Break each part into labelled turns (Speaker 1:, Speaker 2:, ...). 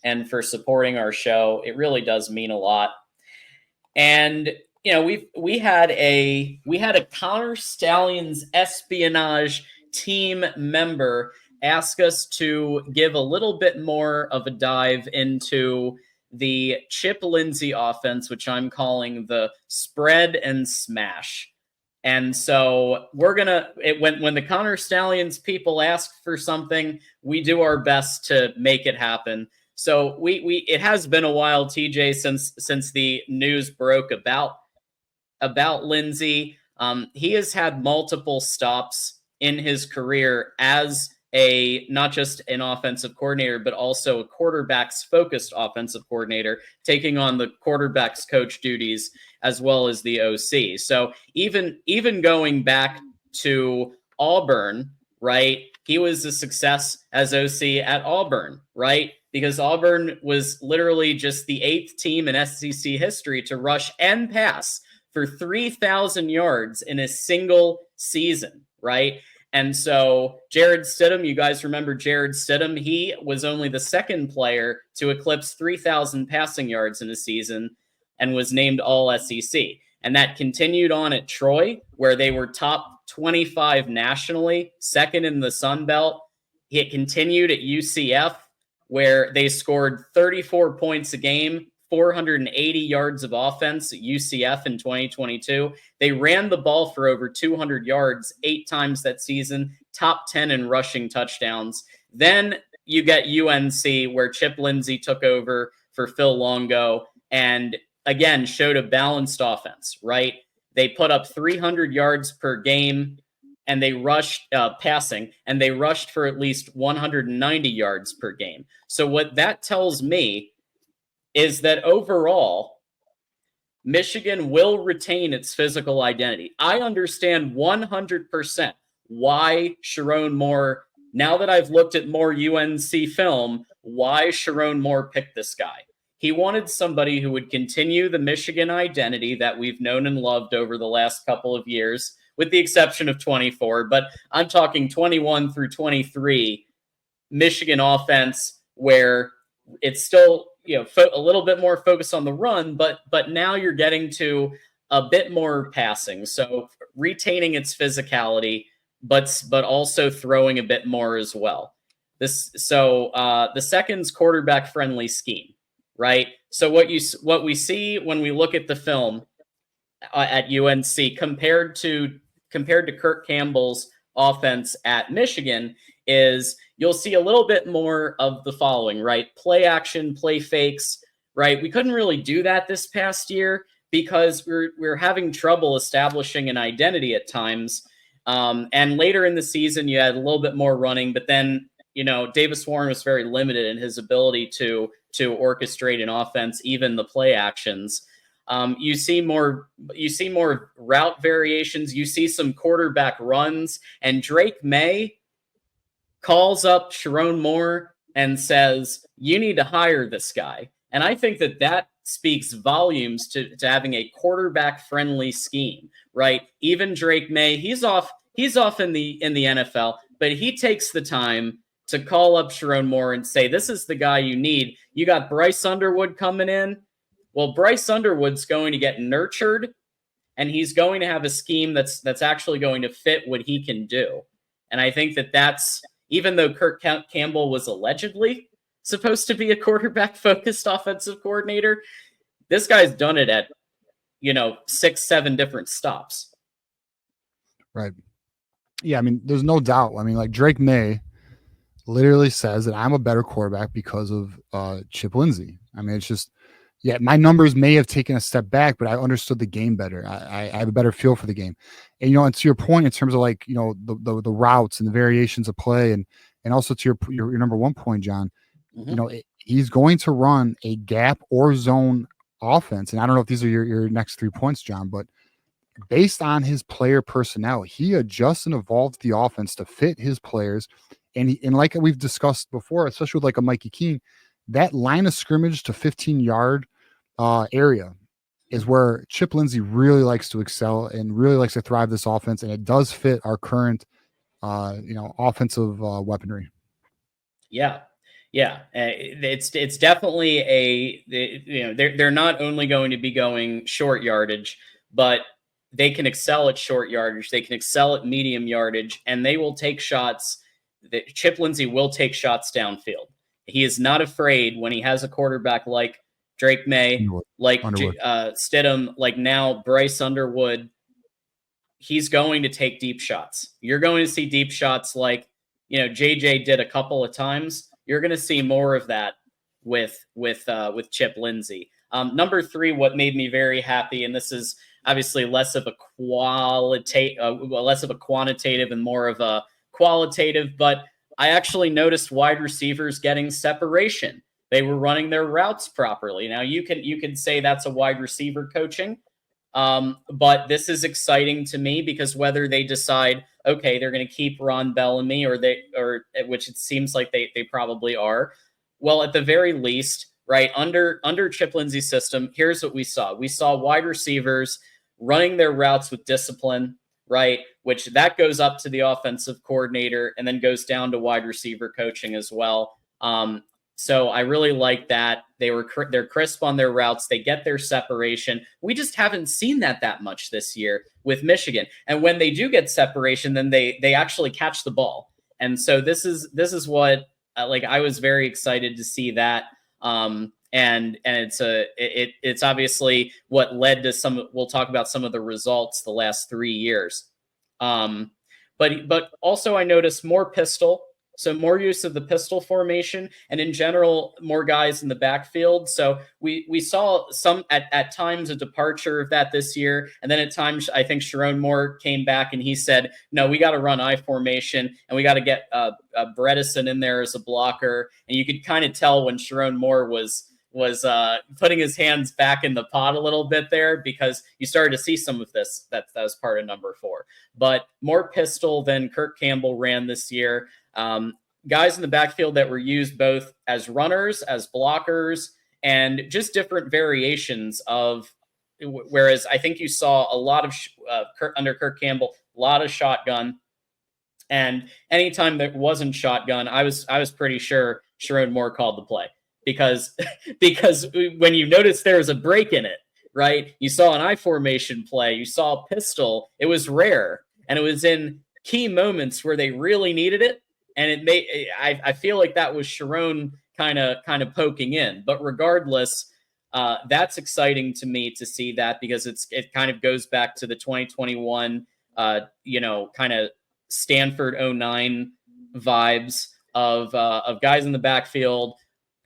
Speaker 1: and for supporting our show. It really does mean a lot. And we had a Connor Stallions espionage team member ask us to give a little bit more of a dive into the Chip Lindsey offense, which I'm calling the spread and smash. And so we're when the Connor Stallions people ask for something, we do our best to make it happen. So it has been a while, TJ, since the news broke about Lindsey. He has had multiple stops in his career as not just an offensive coordinator, but also a quarterbacks focused offensive coordinator, taking on the quarterbacks coach duties as well as the OC. So even going back to Auburn, right? He was a success as OC at Auburn, right? Because Auburn was literally just the 8th team in SEC history to rush and pass for 3,000 yards in a single season, right? And so Jared Stidham, you guys remember Jared Stidham? He was only the 2nd player to eclipse 3,000 passing yards in a season and was named All SEC. And that continued on at Troy, where they were top 25 nationally, 2nd in the Sun Belt. It continued at UCF, where they scored 34 points a game, 480 yards of offense at UCF in 2022. They ran the ball for over 200 yards 8 times that season, top 10 in rushing touchdowns. Then you get UNC, where Chip Lindsey took over for Phil Longo and again showed a balanced offense, right? They put up 300 yards per game and they rushed passing, and they rushed for at least 190 yards per game. So what that tells me is that overall, Michigan will retain its physical identity. I understand 100% why Sharon Moore, now that I've looked at more UNC film, why Sharon Moore picked this guy. He wanted somebody who would continue the Michigan identity that we've known and loved over the last couple of years, with the exception of 24, but I'm talking 21 through 23 Michigan offense, where it's still a little bit more focused on the run, but now you're getting to a bit more passing, so retaining its physicality, but also throwing a bit more as well. The second's quarterback friendly scheme, right? So what we see when we look at the film at UNC compared to Kirk Campbell's offense at Michigan is you'll see a little bit more of the following, right? Play action, play fakes, right? We couldn't really do that this past year because we're having trouble establishing an identity at times. And later in the season, you had a little bit more running, but then, Davis Warren was very limited in his ability to orchestrate an offense, even the play actions. You see more route variations. You see some quarterback runs, and Drake May calls up Sharon Moore and says, you need to hire this guy. And I think that speaks volumes to having a quarterback friendly scheme, right? Even Drake May, he's off in the NFL, but he takes the time to call up Sharon Moore and say, this is the guy you need. You got Bryce Underwood coming in. Well, Bryce Underwood's going to get nurtured, and he's going to have a scheme that's actually going to fit what he can do. And I think that's, even though Kirk Campbell was allegedly supposed to be a quarterback-focused offensive coordinator, this guy's done it at, 6-7 different stops.
Speaker 2: Right. Yeah, I mean, there's no doubt. I mean, like Drake May literally says that I'm a better quarterback because of Chip Lindsey. I mean, it's just, yeah, my numbers may have taken a step back, but I understood the game better. I have a better feel for the game. And, and to your point, in terms of like, the routes and the variations of play, and also to your number one point, John, he's going to run a gap or zone offense. And I don't know if these are your next 3 points, John, but based on his player personnel, he adjusts and evolves the offense to fit his players. And like we've discussed before, especially with like a Mikey Keene, that line of scrimmage to 15-yard area is where Chip Lindsey really likes to excel and really likes to thrive this offense, and it does fit our current, offensive weaponry.
Speaker 1: Yeah, Yeah, it's definitely they're not only going to be going short yardage, but they can excel at short yardage. They can excel at medium yardage, and they will take shots. Chip Lindsey will take shots downfield. He is not afraid when he has a quarterback like Drake May, like Stidham, like now Bryce Underwood. He's going to take deep shots. You're going to see deep shots like JJ did a couple of times. You're going to see more of that with Chip Lindsey. Number 3, what made me very happy, and this is obviously less of a quantitative and more of a qualitative, but I actually noticed wide receivers getting separation. They were running their routes properly. Now you can say that's a wide receiver coaching. But this is exciting to me because whether they decide, okay, they're going to keep Ron Bellamy or which it seems like they probably are. Well, at the very least, right, under Chip Lindsey's system, here's what we saw. We saw wide receivers running their routes with discipline, right, which that goes up to the offensive coordinator and then goes down to wide receiver coaching as well. So I really like that. They're crisp on their routes. They get their separation. We just haven't seen that much this year with Michigan. And when they do get separation, then they actually catch the ball. And so this is what I was very excited to see that. And it's obviously what led to some. We'll talk about some of the results the last 3 years. But also I noticed more pistol. So more use of the pistol formation, and in general, more guys in the backfield. So we saw some at times a departure of that this year, and then at times I think Sharon Moore came back and he said, "No, we got to run I formation, and we got to get Bredesen in there as a blocker." And you could kind of tell when Sharon Moore was putting his hands back in the pot a little bit there, because you started to see some of this. That was part of number 4. But more pistol than Kirk Campbell ran this year. Guys in the backfield that were used both as runners, as blockers, and just different variations of. Whereas I think you saw a lot of under Kirk Campbell, a lot of shotgun, and anytime there wasn't shotgun, I was pretty sure Sherrod Moore called the play because when you notice there was a break in it, right? You saw an I formation play, you saw a pistol. It was rare, and it was in key moments where they really needed it. And I feel like that was Sharon kind of poking in. But regardless, that's exciting to me to see that, because it kind of goes back to the 2021, kind of Stanford 09 vibes of guys in the backfield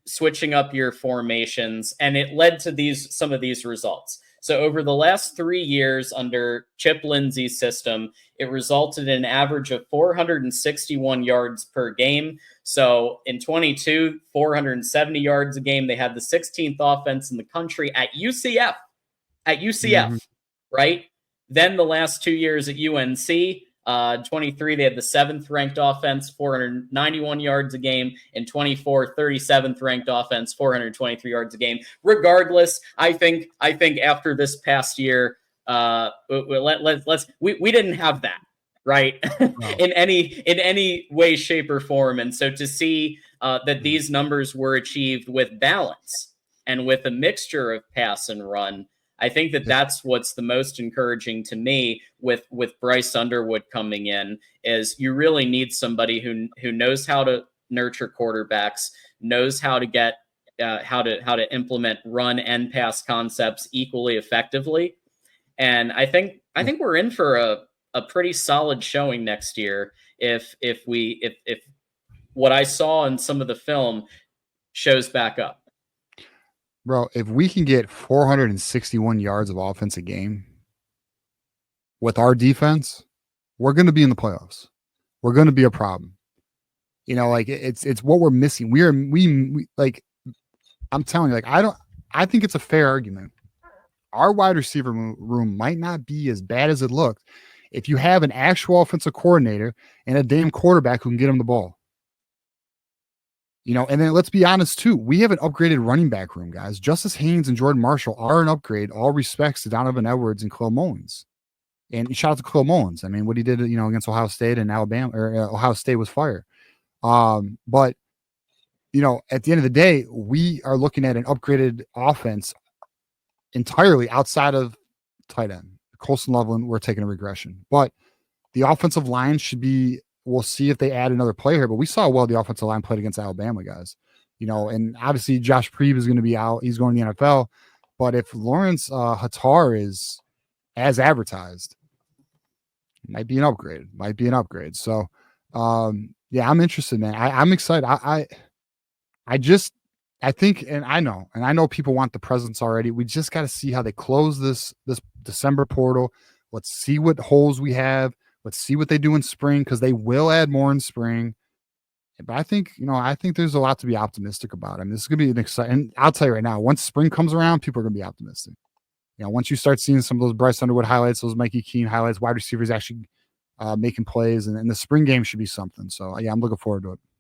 Speaker 1: switching up your formations, and it led to some of these results. So over the last 3 years under Chip Lindsey's system, it resulted in an average of 461 yards per game. So in 22, 470 yards a game. They had the 16th offense in the country at UCF, right? Then the last 2 years at UNC, 23, they had the 7th ranked offense, 491 yards a game. In 24, 37th ranked offense, 423 yards a game. Regardless, I think after this past year, we didn't have that, right? No. in any way, shape, or form. And so to see that these numbers were achieved with balance and with a mixture of pass and run, I think that's what's the most encouraging to me with Bryce Underwood coming in, is you really need somebody who knows how to nurture quarterbacks, knows how to get how to implement run and pass concepts equally effectively. And I think we're in for a pretty solid showing next year if what I saw in some of the film shows back up.
Speaker 2: Bro, if we can get 461 yards of offense a game with our defense, we're going to be in the playoffs. We're going to be a problem. It's what we're missing. We I'm telling you, I think it's a fair argument. Our wide receiver room might not be as bad as it looked if you have an actual offensive coordinator and a damn quarterback who can get him the ball. And then let's be honest too. We have an upgraded running back room, guys. Justice Haynes and Jordan Marshall are an upgrade. All respects to Donovan Edwards and Khalil Mullins. And shout out to Khalil Mullins. I mean, what he did, against Ohio State and Alabama, or Ohio State was fire. But at the end of the day, we are looking at an upgraded offense entirely outside of tight end. Colson Loveland, we're taking a regression. But the offensive line should be, we'll see if they add another player here, but we saw well the offensive line played against Alabama guys. And obviously Josh Preeb is going to be out. He's going to the NFL. But if Lawrence Hattar is as advertised, it might be an upgrade. So, yeah, I'm interested, man. I'm excited. I think, and I know people want the presents already. We just got to see how they close this December portal. Let's see what holes we have. Let's see what they do in spring, because they will add more in spring. But I think there's a lot to be optimistic about. I mean, this is going to be an exciting. And I'll tell you right now, once spring comes around, people are going to be optimistic. Once you start seeing some of those Bryce Underwood highlights, those Mikey Keene highlights, wide receivers actually making plays, and the spring game should be something. So yeah, I'm looking forward to it.